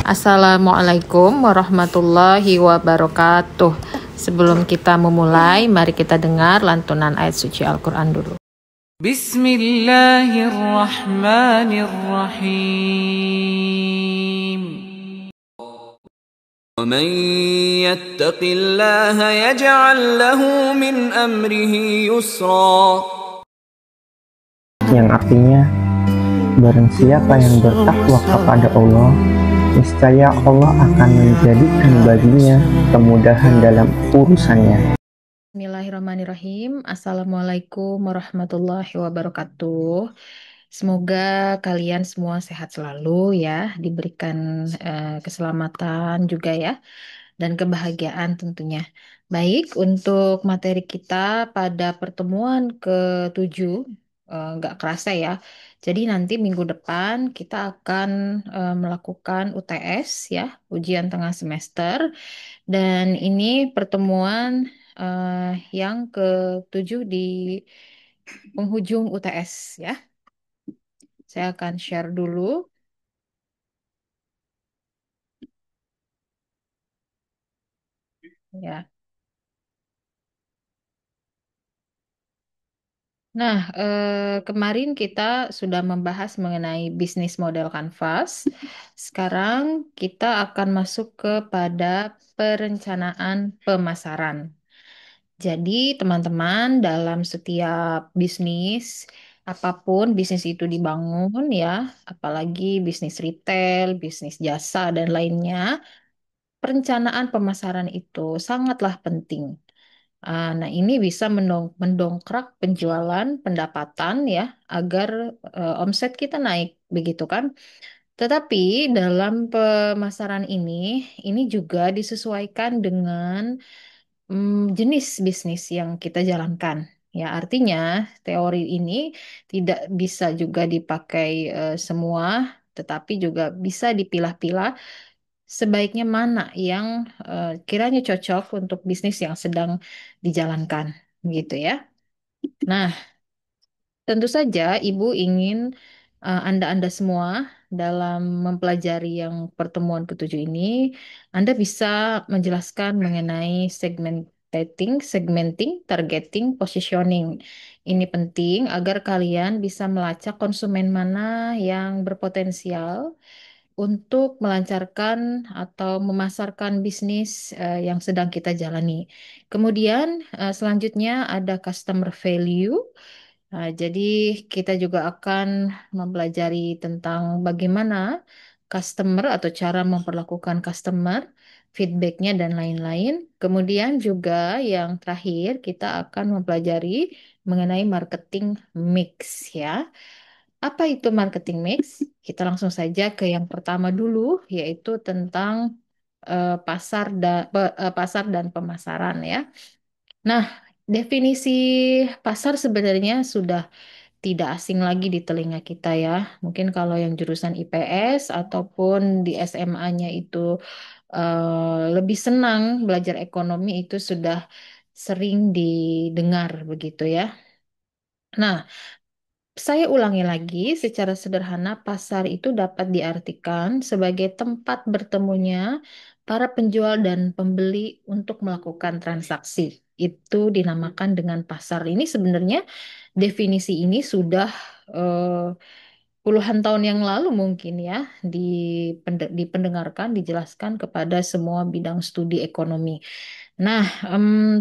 Assalamualaikum warahmatullahi wabarakatuh. Sebelum kita memulai, mari kita dengar lantunan ayat suci Al-Quran dulu. Bismillahirrahmanirrahim. وَمَن يَتَّقِ اللَّهَ يَجْعَل لَّهُ مِنْ أَمْرِهِ يُسْرًا. Yang artinya, barang siapa yang bertakwa kepada Allah, niscaya Allah akan menjadikan baginya kemudahan dalam urusannya. Bismillahirrahmanirrahim. Assalamualaikum warahmatullahi wabarakatuh. Semoga kalian semua sehat selalu ya, diberikan keselamatan juga ya, dan kebahagiaan tentunya. Baik, untuk materi kita pada pertemuan ke-7, nggak kerasa ya. Jadi nanti minggu depan kita akan melakukan UTS ya, ujian tengah semester. Dan ini pertemuan yang ke-7 di penghujung UTS ya. Saya akan share dulu. Ya. Nah, kemarin kita sudah membahas mengenai bisnis model Canvas. Sekarang kita akan masuk kepada perencanaan pemasaran. Jadi, teman-teman, dalam setiap bisnis, apapun bisnis itu dibangun ya, apalagi bisnis retail, bisnis jasa, dan lainnya, perencanaan pemasaran itu sangatlah penting. Nah, ini bisa mendongkrak penjualan, pendapatan ya, agar omset kita naik, begitu kan? Tetapi dalam pemasaran ini juga disesuaikan dengan jenis bisnis yang kita jalankan. Ya, artinya teori ini tidak bisa juga dipakai semua, tetapi juga bisa dipilah-pilah sebaiknya mana yang kiranya cocok untuk bisnis yang sedang dijalankan, gitu ya. Nah, tentu saja Ibu ingin Anda-Anda semua dalam mempelajari yang pertemuan ketujuh ini, Anda bisa menjelaskan mengenai segmenting, targeting, positioning. Ini penting agar kalian bisa melacak konsumen mana yang berpotensial untuk melancarkan atau memasarkan bisnis yang sedang kita jalani. Kemudian selanjutnya ada customer value. Jadi kita juga akan mempelajari tentang bagaimana customer atau cara memperlakukan customer, feedbacknya dan lain-lain. Kemudian juga yang terakhir kita akan mempelajari mengenai marketing mix ya. Apa itu marketing mix? Kita langsung saja ke yang pertama dulu, yaitu tentang pasar dan pemasaran ya. Nah, definisi pasar sebenarnya sudah tidak asing lagi di telinga kita ya. Mungkin kalau yang jurusan IPS ataupun di SMA-nya itu lebih senang belajar ekonomi itu sudah sering didengar begitu ya. Nah, saya ulangi lagi, secara sederhana, pasar itu dapat diartikan sebagai tempat bertemunya para penjual dan pembeli untuk melakukan transaksi. Itu dinamakan dengan pasar. Ini sebenarnya definisi ini sudah eh, puluhan tahun yang lalu mungkin ya dipendengarkan, dijelaskan kepada semua bidang studi ekonomi. Nah,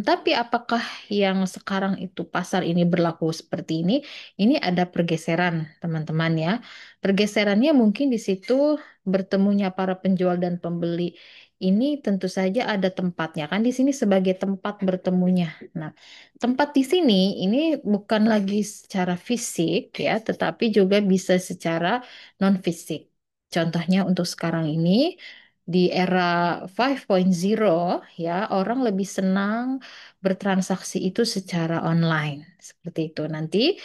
tapi apakah yang sekarang itu pasar ini berlaku seperti ini? Ini ada pergeseran, teman-teman ya. Pergeserannya mungkin di situ bertemunya para penjual dan pembeli. Ini tentu saja ada tempatnya kan di sini sebagai tempat bertemunya. Nah, tempat di sini ini bukan lagi secara fisik ya, tetapi juga bisa secara non fisik. Contohnya untuk sekarang ini di era 5.0 ya, orang lebih senang bertransaksi itu secara online. Seperti itu. Nanti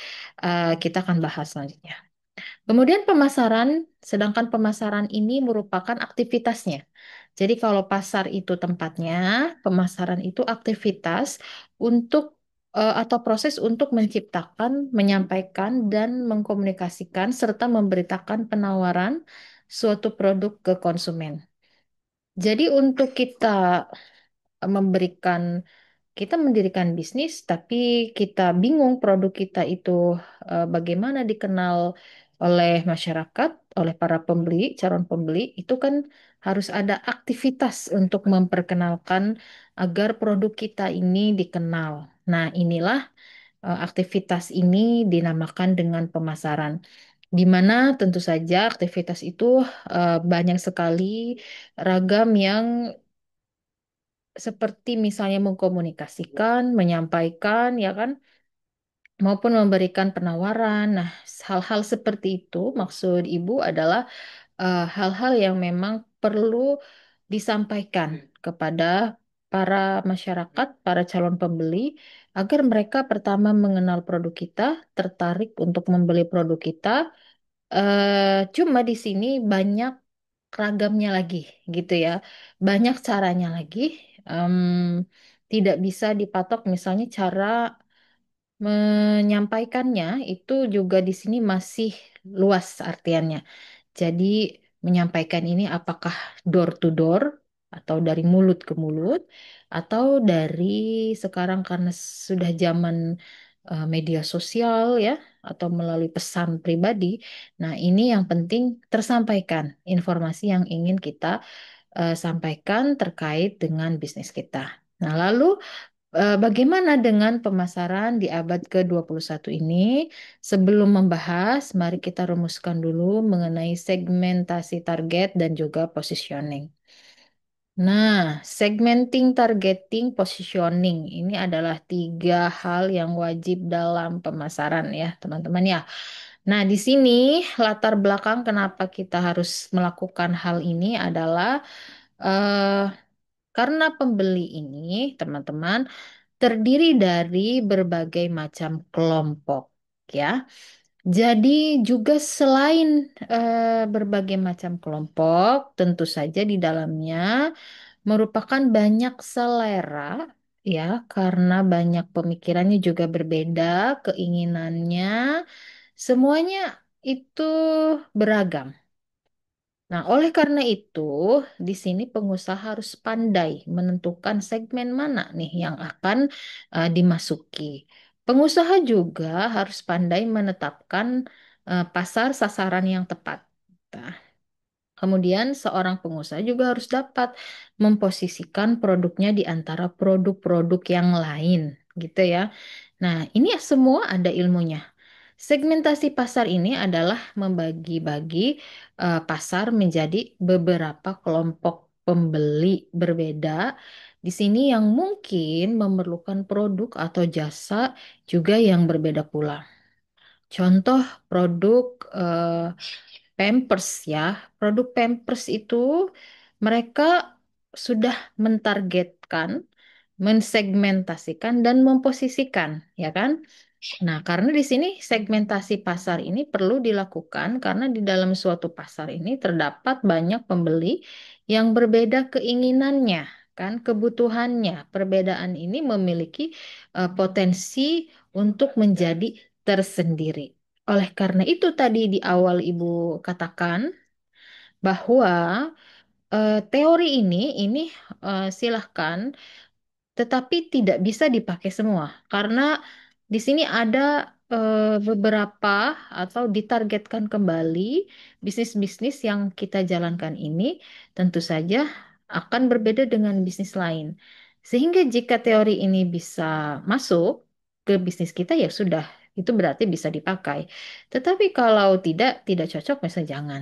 kita akan bahas selanjutnya. Kemudian pemasaran, sedangkan pemasaran ini merupakan aktivitasnya. Jadi kalau pasar itu tempatnya, pemasaran itu aktivitas untuk atau proses untuk menciptakan, menyampaikan dan mengkomunikasikan serta memberitakan penawaran suatu produk ke konsumen. Jadi untuk kita memberikan kita mendirikan bisnis, tapi kita bingung produk kita itu bagaimana dikenal oleh masyarakat, oleh para pembeli, calon pembeli, itu kan harus ada aktivitas untuk memperkenalkan agar produk kita ini dikenal. Nah, inilah aktivitas ini dinamakan dengan pemasaran. Di mana tentu saja aktivitas itu banyak sekali ragam yang seperti misalnya mengkomunikasikan, menyampaikan, ya kan, maupun memberikan penawaran. Nah, hal-hal seperti itu maksud Ibu adalah hal-hal yang memang perlu disampaikan kepada para masyarakat, para calon pembeli, agar mereka pertama mengenal produk kita, tertarik untuk membeli produk kita. Cuma di sini banyak ragamnya lagi, gitu ya. Banyak caranya lagi. Em, Tidak bisa dipatok misalnya cara menyampaikannya itu juga di sini masih luas artiannya. Jadi menyampaikan ini apakah door to door atau dari mulut ke mulut atau dari sekarang karena sudah zaman media sosial ya atau melalui pesan pribadi. Nah, ini yang penting tersampaikan informasi yang ingin kita sampaikan terkait dengan bisnis kita. Nah, lalu bagaimana dengan pemasaran di abad ke-21 ini? Sebelum membahas, mari kita rumuskan dulu mengenai segmentasi target dan juga positioning. Nah, segmenting, targeting, positioning ini adalah tiga hal yang wajib dalam pemasaran ya, teman-teman ya. Nah, di sini latar belakang kenapa kita harus melakukan hal ini adalah eh, karena pembeli ini, teman-teman, terdiri dari berbagai macam kelompok, ya. Jadi juga selain berbagai macam kelompok, tentu saja di dalamnya merupakan banyak selera, ya, karena banyak pemikirannya juga berbeda, keinginannya, semuanya itu beragam. Nah, oleh karena itu, di sini pengusaha harus pandai menentukan segmen mana nih yang akan dimasuki. Pengusaha juga harus pandai menetapkan pasar sasaran yang tepat. Nah, kemudian seorang pengusaha juga harus dapat memposisikan produknya di antara produk-produk yang lain, gitu ya. Nah, ini semua ada ilmunya. Segmentasi pasar ini adalah membagi-bagi pasar menjadi beberapa kelompok pembeli berbeda. Di sini yang mungkin memerlukan produk atau jasa juga yang berbeda pula. Contoh produk Pampers ya. Produk Pampers itu mereka sudah mentargetkan, mensegmentasikan dan memposisikan, ya kan? Nah, karena di sini segmentasi pasar ini perlu dilakukan karena di dalam suatu pasar ini terdapat banyak pembeli yang berbeda keinginannya, kan, kebutuhannya. Perbedaan ini memiliki potensi untuk menjadi tersendiri. Oleh karena itu tadi di awal Ibu katakan bahwa teori ini silahkan tetapi tidak bisa dipakai semua karena di sini ada beberapa atau ditargetkan kembali bisnis-bisnis yang kita jalankan ini tentu saja akan berbeda dengan bisnis lain. Sehingga jika teori ini bisa masuk ke bisnis kita ya sudah, itu berarti bisa dipakai. Tetapi kalau tidak cocok, misalnya jangan.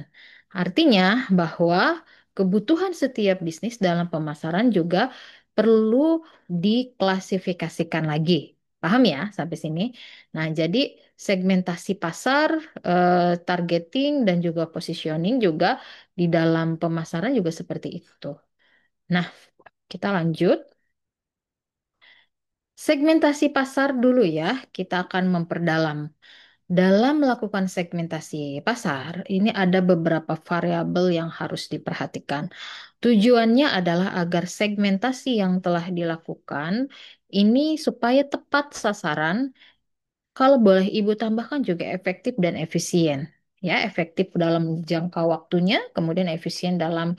Artinya bahwa kebutuhan setiap bisnis dalam pemasaran juga perlu diklasifikasikan lagi. Paham ya sampai sini? Nah, jadi segmentasi pasar, targeting, dan juga positioning juga di dalam pemasaran juga seperti itu. Nah, kita lanjut. Segmentasi pasar dulu ya, kita akan memperdalam. Dalam melakukan segmentasi pasar, ini ada beberapa variabel yang harus diperhatikan. Tujuannya adalah agar segmentasi yang telah dilakukan ini supaya tepat sasaran, kalau boleh Ibu tambahkan juga efektif dan efisien. ya, efektif dalam jangka waktunya, kemudian efisien dalam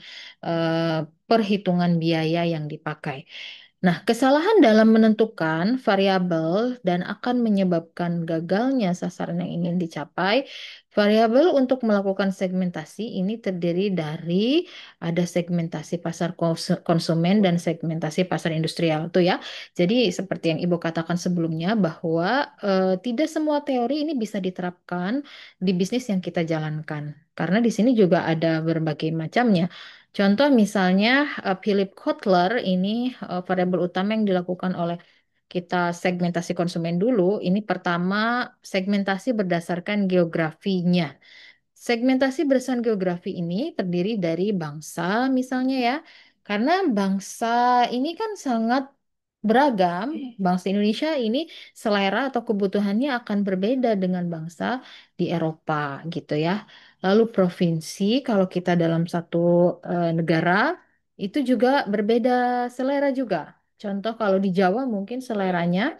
perhitungan biaya yang dipakai. Nah, kesalahan dalam menentukan variabel dan akan menyebabkan gagalnya sasaran yang ingin dicapai. Variabel untuk melakukan segmentasi ini terdiri dari ada segmentasi pasar konsumen dan segmentasi pasar industrial tuh ya. Jadi seperti yang Ibu katakan sebelumnya bahwa tidak semua teori ini bisa diterapkan di bisnis yang kita jalankan. Karena di sini juga ada berbagai macamnya. Contoh misalnya Philip Kotler ini variabel utama yang dilakukan oleh kita segmentasi konsumen dulu. Ini pertama segmentasi berdasarkan geografinya. Segmentasi berdasarkan geografi ini terdiri dari bangsa misalnya ya. Karena bangsa ini kan sangat beragam. Bangsa Indonesia ini selera atau kebutuhannya akan berbeda dengan bangsa di Eropa gitu ya. Lalu provinsi kalau kita dalam satu negara itu juga berbeda selera juga. Contoh kalau di Jawa mungkin seleranya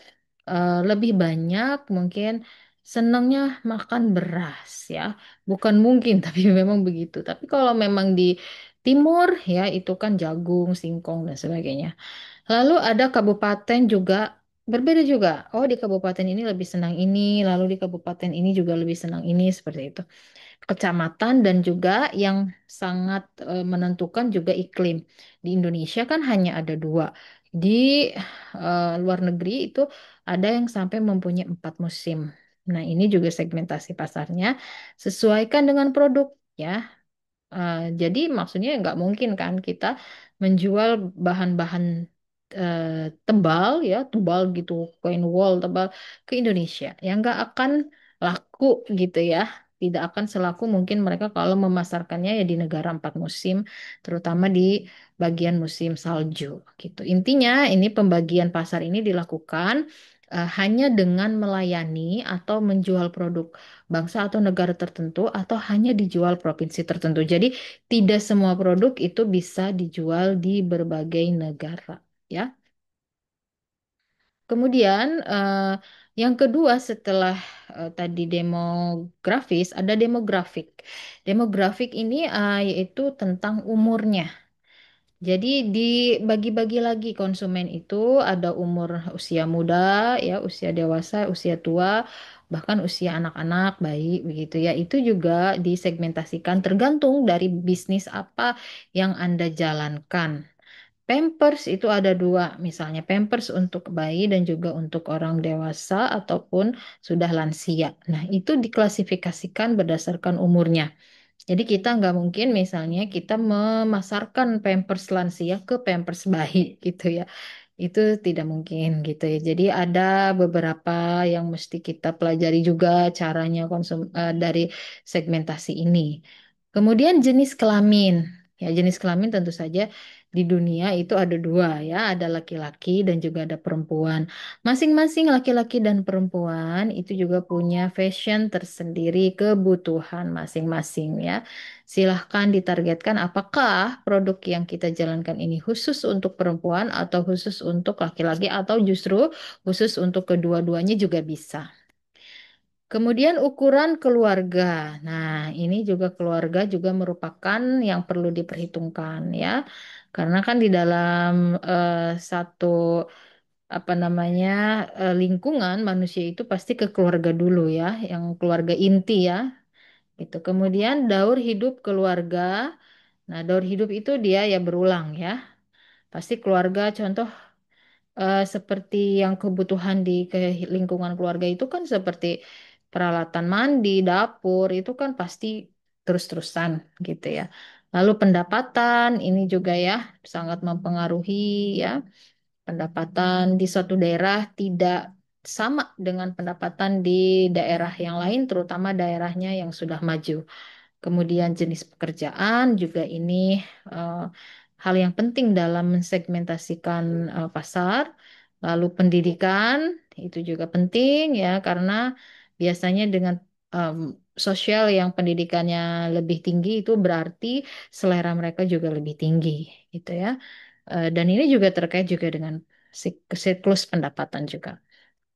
lebih banyak mungkin senangnya makan beras ya. Bukan mungkin tapi memang begitu. Tapi kalau memang di timur ya itu kan jagung, singkong dan sebagainya. Lalu ada kabupaten juga berbeda juga. Oh, di kabupaten ini lebih senang ini, lalu di kabupaten ini juga lebih senang ini seperti itu. Kecamatan dan juga yang sangat menentukan juga iklim. Di Indonesia kan hanya ada dua. Di luar negeri itu ada yang sampai mempunyai 4 musim. Nah, ini juga segmentasi pasarnya sesuaikan dengan produk ya. Jadi maksudnya nggak mungkin kan kita menjual bahan-bahan eh, tebal ya, tebal gitu, kain wool tebal ke Indonesia. Yang nggak akan laku gitu ya. Tidak akan selaku mungkin mereka kalau memasarkannya ya di negara 4 musim, terutama di bagian musim salju gitu. Intinya ini pembagian pasar ini dilakukan hanya dengan melayani atau menjual produk bangsa atau negara tertentu atau hanya dijual provinsi tertentu. Jadi tidak semua produk itu bisa dijual di berbagai negara, ya. Kemudian yang kedua setelah tadi demografis ada demografik. Demografik ini yaitu tentang umurnya. Jadi dibagi-bagi lagi konsumen itu ada umur usia muda, ya, usia dewasa, usia tua, bahkan usia anak-anak, bayi begitu ya. Itu juga disegmentasikan tergantung dari bisnis apa yang Anda jalankan. Pampers itu ada dua, misalnya Pampers untuk bayi dan juga untuk orang dewasa ataupun sudah lansia. Nah, itu diklasifikasikan berdasarkan umurnya. Jadi kita nggak mungkin misalnya kita memasarkan Pampers lansia ke Pampers bayi gitu ya. Itu tidak mungkin gitu ya. Jadi ada beberapa yang mesti kita pelajari juga caranya dari segmentasi ini. Kemudian jenis kelamin. Ya, jenis kelamin tentu saja di dunia itu ada dua ya, ada laki-laki dan juga ada perempuan. Masing-masing laki-laki dan perempuan itu juga punya fashion tersendiri, kebutuhan masing-masing ya. Silahkan ditargetkan apakah produk yang kita jalankan ini khusus untuk perempuan atau khusus untuk laki-laki atau justru khusus untuk kedua-duanya juga bisa. Kemudian ukuran keluarga. Nah, ini juga keluarga juga merupakan yang perlu diperhitungkan ya. Karena kan di dalam satu apa namanya lingkungan manusia itu pasti ke keluarga dulu ya, yang keluarga inti ya. Itu. Kemudian daur hidup keluarga. Nah, daur hidup itu dia ya berulang ya. Pasti keluarga contoh seperti yang kebutuhan di lingkungan keluarga itu kan seperti peralatan mandi, dapur itu kan pasti terus-terusan gitu ya. Lalu pendapatan ini juga ya sangat mempengaruhi ya. Pendapatan di suatu daerah tidak sama dengan pendapatan di daerah yang lain, terutama daerahnya yang sudah maju. Kemudian jenis pekerjaan juga ini eh, hal yang penting dalam mensegmentasikan pasar. Lalu pendidikan itu juga penting ya karena biasanya dengan em, sosial yang pendidikannya lebih tinggi itu berarti selera mereka juga lebih tinggi gitu ya. Dan ini juga terkait juga dengan siklus pendapatan juga.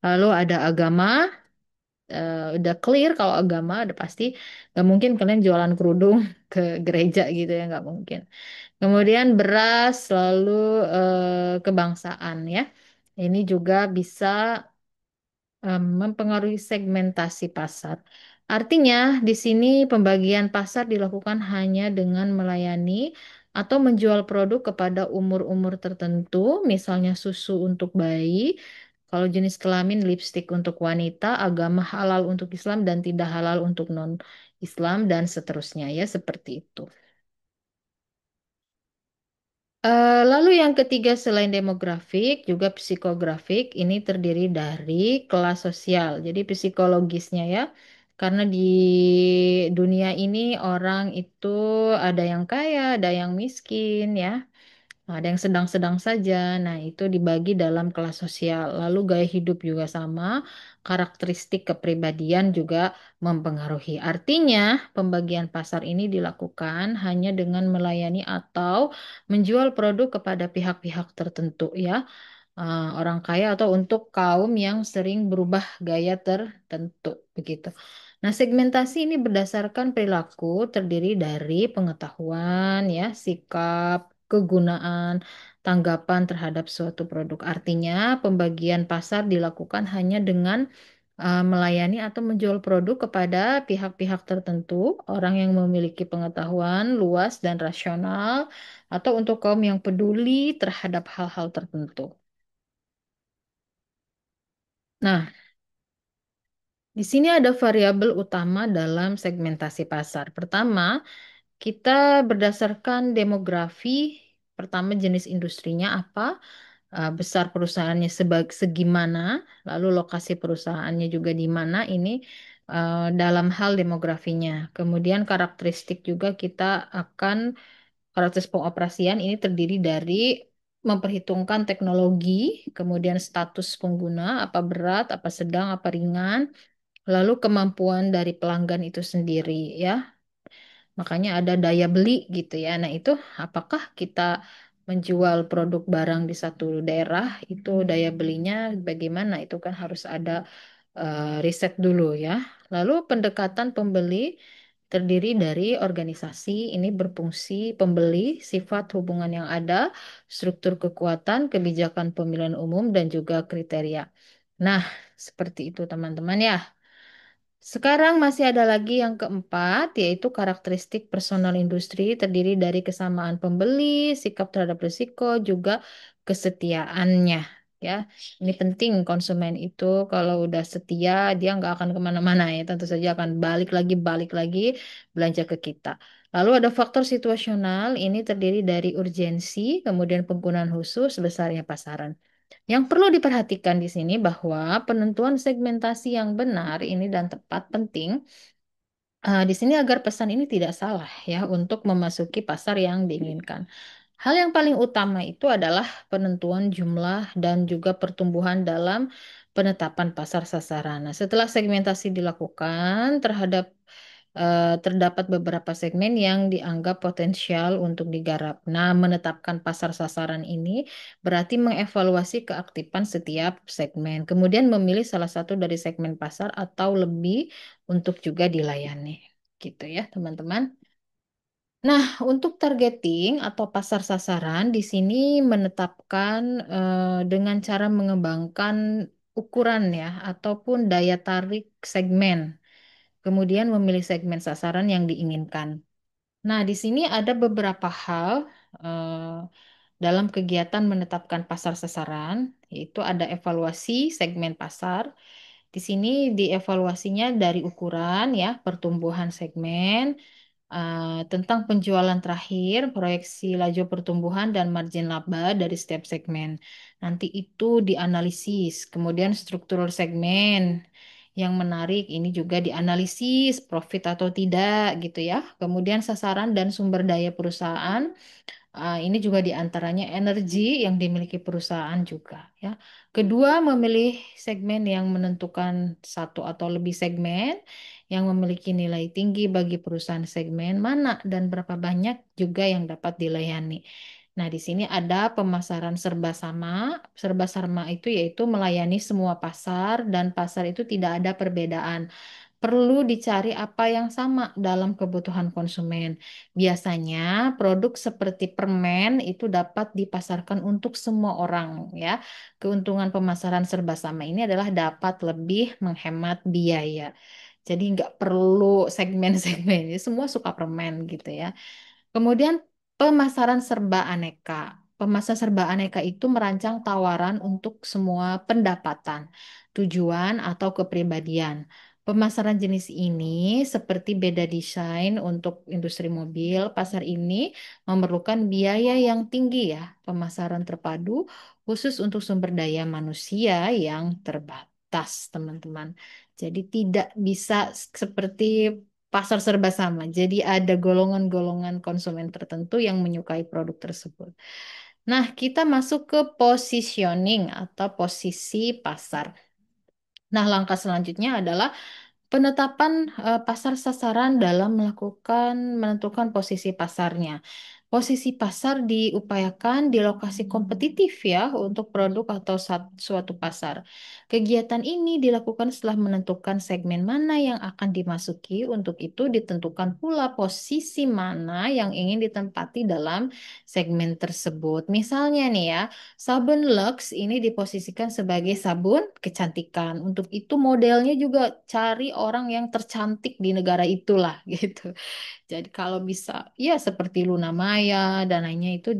Lalu ada agama. udah clear kalau agama udah pasti nggak mungkin kalian jualan kerudung ke gereja gitu ya, nggak mungkin. Kemudian beras, lalu kebangsaan ya. Ini juga bisa mempengaruhi segmentasi pasar. Artinya, di sini pembagian pasar dilakukan hanya dengan melayani atau menjual produk kepada umur-umur tertentu, misalnya susu untuk bayi, kalau jenis kelamin lipstik untuk wanita, agama halal untuk Islam dan tidak halal untuk non-Islam dan seterusnya ya, seperti itu. Lalu yang ketiga selain demografik juga psikografik ini terdiri dari kelas sosial. Jadi psikologisnya ya. Karena di dunia ini orang itu ada yang kaya, ada yang miskin ya. Ada yang sedang-sedang saja. Nah, itu dibagi dalam kelas sosial. Lalu gaya hidup juga sama, karakteristik kepribadian juga mempengaruhi. Artinya, pembagian pasar ini dilakukan hanya dengan melayani atau menjual produk kepada pihak-pihak tertentu ya. Orang kaya atau untuk kaum yang sering berubah gaya tertentu begitu. Nah, segmentasi ini berdasarkan perilaku terdiri dari pengetahuan ya, sikap, kegunaan, tanggapan terhadap suatu produk. Artinya, pembagian pasar dilakukan hanya dengan melayani atau menjual produk kepada pihak-pihak tertentu, orang yang memiliki pengetahuan luas dan rasional, atau untuk kaum yang peduli terhadap hal-hal tertentu. Nah, di sini ada variabel utama dalam segmentasi pasar. Pertama, kita berdasarkan demografi, pertama jenis industrinya apa, besar perusahaannya segimana, lalu lokasi perusahaannya juga di mana ini dalam hal demografinya. Kemudian karakteristik juga kita akan karakteristik pengoperasian ini terdiri dari memperhitungkan teknologi, kemudian status pengguna, apa berat, apa sedang, apa ringan, lalu kemampuan dari pelanggan itu sendiri ya. Makanya ada daya beli gitu ya. Nah, itu apakah kita menjual produk barang di satu daerah itu daya belinya bagaimana? Itu kan harus ada riset dulu ya. Lalu pendekatan pembeli terdiri dari organisasi ini berfungsi pembeli, sifat hubungan yang ada, struktur kekuatan, kebijakan pemilihan umum dan juga kriteria. Nah, seperti itu teman-teman ya. Sekarang masih ada lagi yang keempat, yaitu karakteristik personal industri terdiri dari kesamaan pembeli, sikap terhadap risiko, juga kesetiaannya. Ya, ini penting konsumen itu kalau udah setia dia nggak akan kemana-mana ya, tentu saja akan balik lagi belanja ke kita. Lalu ada faktor situasional, ini terdiri dari urgensi, kemudian penggunaan khusus, besarnya pasaran. Yang perlu diperhatikan di sini bahwa penentuan segmentasi yang benar ini dan tepat penting di sini agar pesan ini tidak salah ya untuk memasuki pasar yang diinginkan. Hal yang paling utama itu adalah penentuan jumlah dan juga pertumbuhan dalam penetapan pasar sasaran. Nah, setelah segmentasi dilakukan terdapat beberapa segmen yang dianggap potensial untuk digarap. Nah, menetapkan pasar sasaran ini berarti mengevaluasi keaktifan setiap segmen, kemudian memilih salah satu dari segmen pasar atau lebih untuk juga dilayani. Gitu ya, teman-teman. Nah, untuk targeting atau pasar sasaran di sini menetapkan dengan cara mengembangkan ukuran ya ataupun daya tarik segmen. Kemudian memilih segmen sasaran yang diinginkan. Nah, di sini ada beberapa hal dalam kegiatan menetapkan pasar sasaran, yaitu ada evaluasi segmen pasar. Di sini dievaluasinya dari ukuran ya, pertumbuhan segmen, tentang penjualan terakhir, proyeksi laju pertumbuhan dan margin laba dari setiap segmen. Nanti itu dianalisis, kemudian struktur segmen. Yang menarik ini juga dianalisis profit atau tidak gitu ya. Kemudian sasaran dan sumber daya perusahaan. Ini juga diantaranya energi yang dimiliki perusahaan juga ya. Kedua, memilih segmen yang menentukan satu atau lebih segmen yang memiliki nilai tinggi bagi perusahaan segmen mana dan berapa banyak juga yang dapat dilayani. Nah, di sini ada pemasaran serba sama. Serba sama itu yaitu melayani semua pasar dan pasar itu tidak ada perbedaan. Perlu dicari apa yang sama dalam kebutuhan konsumen. Biasanya produk seperti permen itu dapat dipasarkan untuk semua orang ya. Keuntungan pemasaran serba sama ini adalah dapat lebih menghemat biaya. Jadi nggak perlu segmen-segmen ini semua suka permen gitu ya. Kemudian pemasaran serba aneka. Pemasaran serba aneka itu merancang tawaran untuk semua pendapatan, tujuan atau kepribadian. Pemasaran jenis ini seperti beda desain untuk industri mobil, pasar ini memerlukan biaya yang tinggi ya. Pemasaran terpadu khusus untuk sumber daya manusia yang terbatas, teman-teman. Jadi tidak bisa seperti pasar serba sama. Jadi ada golongan-golongan konsumen tertentu yang menyukai produk tersebut. Nah, kita masuk ke positioning atau posisi pasar. Nah, langkah selanjutnya adalah penetapan pasar sasaran dalam menentukan posisi pasarnya. Posisi pasar diupayakan di lokasi kompetitif ya untuk produk atau suatu pasar. Kegiatan ini dilakukan setelah menentukan segmen mana yang akan dimasuki. Untuk itu ditentukan pula posisi mana yang ingin ditempati dalam segmen tersebut. Misalnya nih ya, sabun Lux ini diposisikan sebagai sabun kecantikan. Untuk itu modelnya juga cari orang yang tercantik di negara itulah gitu. Jadi kalau bisa ya seperti Luna Maya dan lainnya itu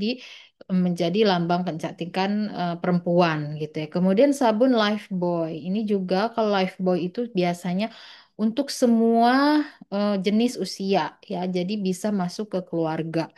menjadi lambang kecantikan perempuan gitu ya. Kemudian sabun Lifebuoy. Ini juga kalau Lifebuoy itu biasanya untuk semua jenis usia ya. Jadi bisa masuk ke keluarga.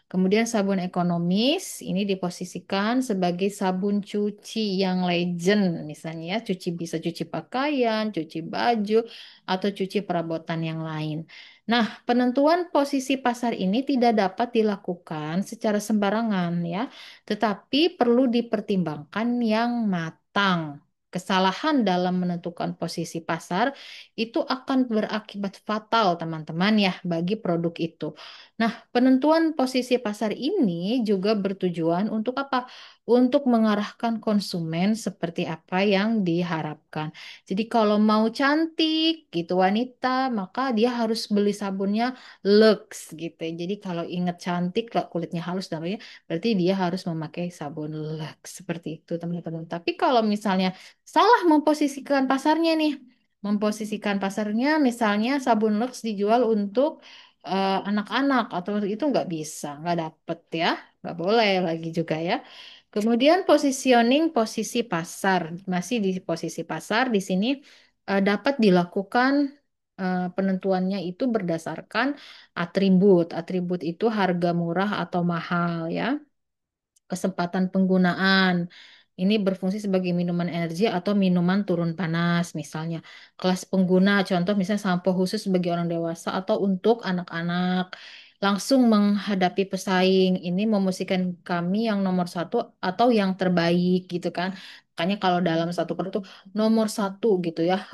Kemudian sabun ekonomis ini diposisikan sebagai sabun cuci yang legend misalnya ya, bisa cuci pakaian, cuci baju atau cuci perabotan yang lain. Nah, penentuan posisi pasar ini tidak dapat dilakukan secara sembarangan ya, tetapi perlu dipertimbangkan yang matang. Kesalahan dalam menentukan posisi pasar itu akan berakibat fatal, teman-teman ya, bagi produk itu. Nah, penentuan posisi pasar ini juga bertujuan untuk apa? Untuk mengarahkan konsumen seperti apa yang diharapkan. Jadi kalau mau cantik gitu wanita, maka dia harus beli sabunnya Lux gitu ya. Jadi kalau ingat cantik, kalau kulitnya halus dan lainnya, berarti dia harus memakai sabun Lux seperti itu teman-teman. Tapi kalau misalnya salah memposisikan pasarnya nih, memposisikan pasarnya misalnya sabun Lux dijual untuk anak-anak atau itu nggak bisa, nggak dapet ya, nggak boleh lagi juga ya. Kemudian positioning posisi pasar, masih di posisi pasar di sini dapat dilakukan penentuannya itu berdasarkan atribut. Atribut itu harga murah atau mahal ya, kesempatan penggunaan. Ini berfungsi sebagai minuman energi atau minuman turun panas, misalnya. Kelas pengguna, contoh misalnya sampo khusus bagi orang dewasa atau untuk anak-anak. Langsung menghadapi pesaing. Ini memosikan kami yang nomor satu atau yang terbaik gitu kan. Makanya kalau dalam satu produk itu nomor satu gitu ya.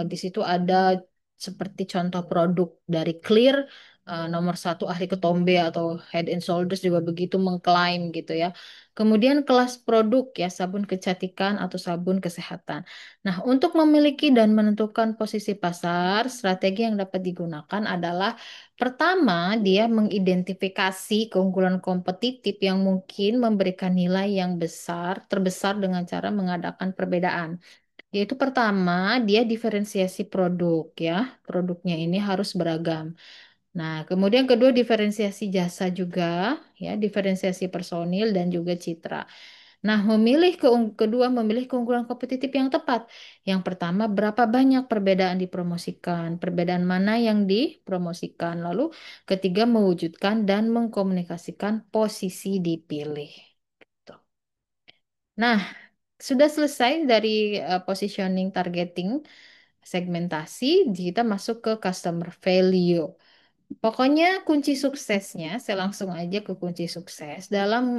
Di situ ada seperti contoh produk dari Clear, nomor satu ahli ketombe atau Head and Shoulders juga begitu mengklaim gitu ya. Kemudian kelas produk ya sabun kecantikan atau sabun kesehatan. Nah, untuk memiliki dan menentukan posisi pasar, strategi yang dapat digunakan adalah pertama, dia mengidentifikasi keunggulan kompetitif yang mungkin memberikan nilai yang terbesar dengan cara mengadakan perbedaan. Yaitu pertama, dia diferensiasi produk ya. Produknya ini harus beragam. Nah, kemudian kedua diferensiasi jasa juga, ya, diferensiasi personil dan juga citra. Nah, kedua memilih keunggulan kompetitif yang tepat. Yang pertama, berapa banyak perbedaan dipromosikan, perbedaan mana yang dipromosikan. Lalu ketiga, mewujudkan dan mengkomunikasikan posisi dipilih. Gitu. Nah, sudah selesai dari positioning, targeting, segmentasi, kita masuk ke customer value. Pokoknya kunci suksesnya, saya langsung aja ke kunci sukses dalam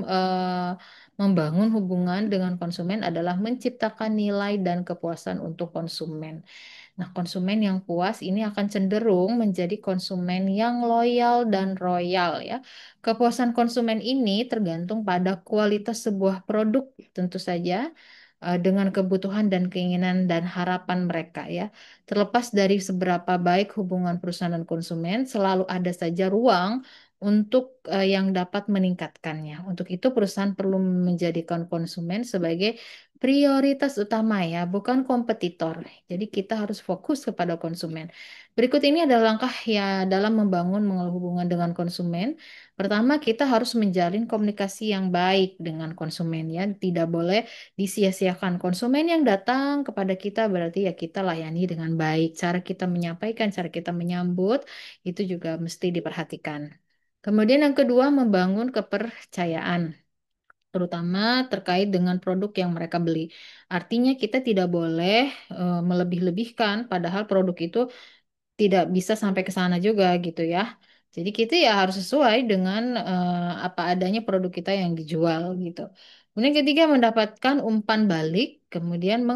membangun hubungan dengan konsumen adalah menciptakan nilai dan kepuasan untuk konsumen. Nah, konsumen yang puas ini akan cenderung menjadi konsumen yang loyal dan royal ya. Kepuasan konsumen ini tergantung pada kualitas sebuah produk tentu saja, dengan kebutuhan dan keinginan dan harapan mereka ya. Terlepas dari seberapa baik hubungan perusahaan dan konsumen, selalu ada saja ruang untuk yang dapat meningkatkannya. Untuk itu perusahaan perlu menjadikan konsumen sebagai prioritas utama ya, bukan kompetitor. Jadi kita harus fokus kepada konsumen. Berikut ini adalah langkah ya dalam membangun hubungan dengan konsumen. Pertama, kita harus menjalin komunikasi yang baik dengan konsumen ya. Tidak boleh disia-siakan. Konsumen yang datang kepada kita berarti ya kita layani dengan baik. Cara kita menyampaikan, cara kita menyambut itu juga mesti diperhatikan. Kemudian yang kedua, membangun kepercayaan, terutama terkait dengan produk yang mereka beli. Artinya kita tidak boleh melebih-lebihkan, padahal produk itu tidak bisa sampai ke sana juga gitu ya. Jadi kita ya harus sesuai dengan apa adanya produk kita yang dijual gitu. Kemudian ketiga, mendapatkan umpan balik, kemudian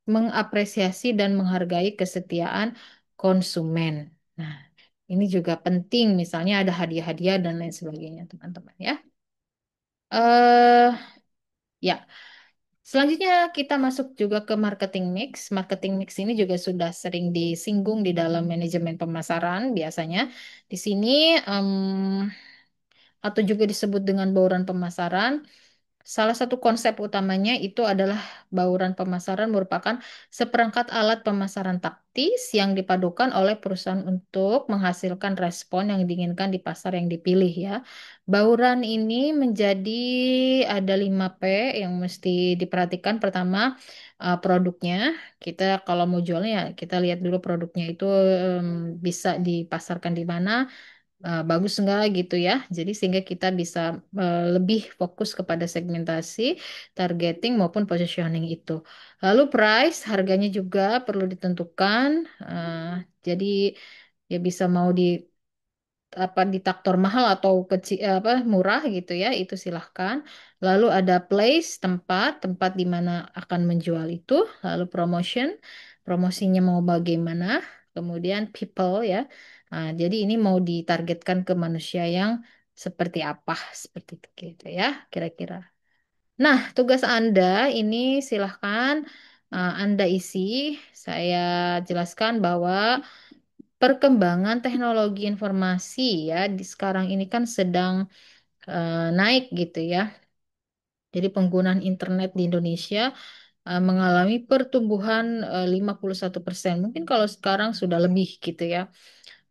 mengapresiasi dan menghargai kesetiaan konsumen. Nah, ini juga penting, misalnya ada hadiah-hadiah dan lain sebagainya, teman-teman ya. Eh, ya. Selanjutnya kita masuk juga ke marketing mix. Marketing mix ini juga sudah sering disinggung di dalam manajemen pemasaran biasanya. Di sini atau juga disebut dengan bauran pemasaran. Salah satu konsep utamanya itu adalah bauran pemasaran merupakan seperangkat alat pemasaran taktis yang dipadukan oleh perusahaan untuk menghasilkan respon yang diinginkan di pasar yang dipilih ya. Bauran ini menjadi ada 5P yang mesti diperhatikan. Pertama, produknya. Kita kalau mau jualnya ya kita lihat dulu produknya itu bisa dipasarkan di mana, bagus enggak gitu ya. Jadi sehingga kita bisa lebih fokus kepada segmentasi, targeting maupun positioning itu. Lalu price, harganya juga perlu ditentukan. eh, jadi ya bisa mau di apa di taktor mahal atau kecil apa murah gitu ya, itu silahkan. Lalu ada place, tempat di mana akan menjual itu. Lalu promotion, promosinya mau bagaimana. Kemudian people ya. Nah, jadi ini mau ditargetkan ke manusia yang seperti apa, seperti itu gitu ya kira-kira. Nah, tugas Anda ini silahkan Anda isi. Saya jelaskan bahwa perkembangan teknologi informasi ya di sekarang ini kan sedang naik gitu ya. Jadi penggunaan internet di Indonesia mengalami pertumbuhan 51%. Mungkin kalau sekarang sudah lebih gitu ya.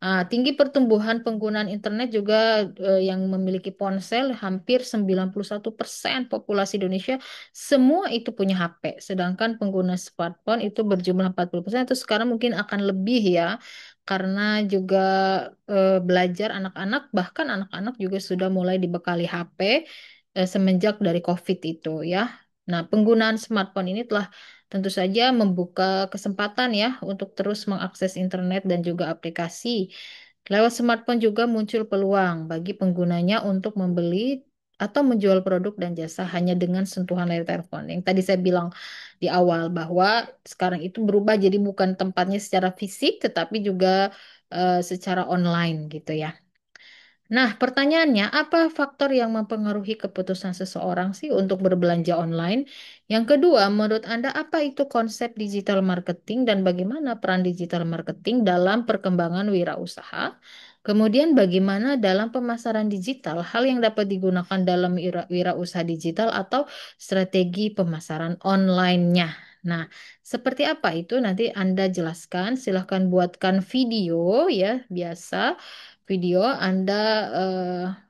Tinggi pertumbuhan penggunaan internet juga, yang memiliki ponsel hampir 91% populasi Indonesia semua itu punya HP. Sedangkan pengguna smartphone itu berjumlah 40%, itu sekarang mungkin akan lebih ya. Karena juga belajar anak-anak, bahkan anak-anak juga sudah mulai dibekali HP semenjak dari COVID itu ya. Nah, penggunaan smartphone ini telah tentu saja membuka kesempatan ya untuk terus mengakses internet dan juga aplikasi. Lewat smartphone juga muncul peluang bagi penggunanya untuk membeli atau menjual produk dan jasa hanya dengan sentuhan layar telepon. Yang tadi saya bilang di awal bahwa sekarang itu berubah jadi bukan tempatnya secara fisik tetapi juga secara online gitu ya. Nah, pertanyaannya, apa faktor yang mempengaruhi keputusan seseorang sih untuk berbelanja online? Yang kedua, menurut Anda apa itu konsep digital marketing dan bagaimana peran digital marketing dalam perkembangan wirausaha? Kemudian bagaimana dalam pemasaran digital, hal yang dapat digunakan dalam wirausaha digital atau strategi pemasaran online-nya? Nah, seperti apa itu nanti Anda jelaskan. Silahkan buatkan video ya, biasa video Anda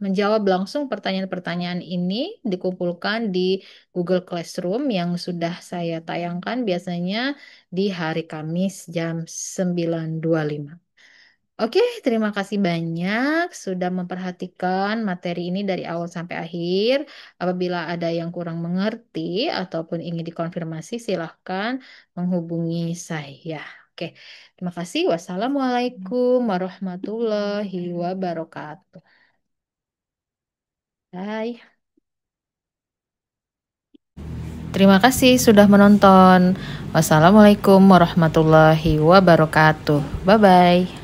menjawab langsung pertanyaan-pertanyaan ini, dikumpulkan di Google Classroom yang sudah saya tayangkan biasanya di hari Kamis jam 9.25. Oke, terima kasih banyak sudah memperhatikan materi ini dari awal sampai akhir. Apabila ada yang kurang mengerti ataupun ingin dikonfirmasi, silahkan menghubungi saya. Oke, terima kasih. Wassalamualaikum warahmatullahi wabarakatuh. Bye. Terima kasih sudah menonton. Wassalamualaikum warahmatullahi wabarakatuh. Bye-bye.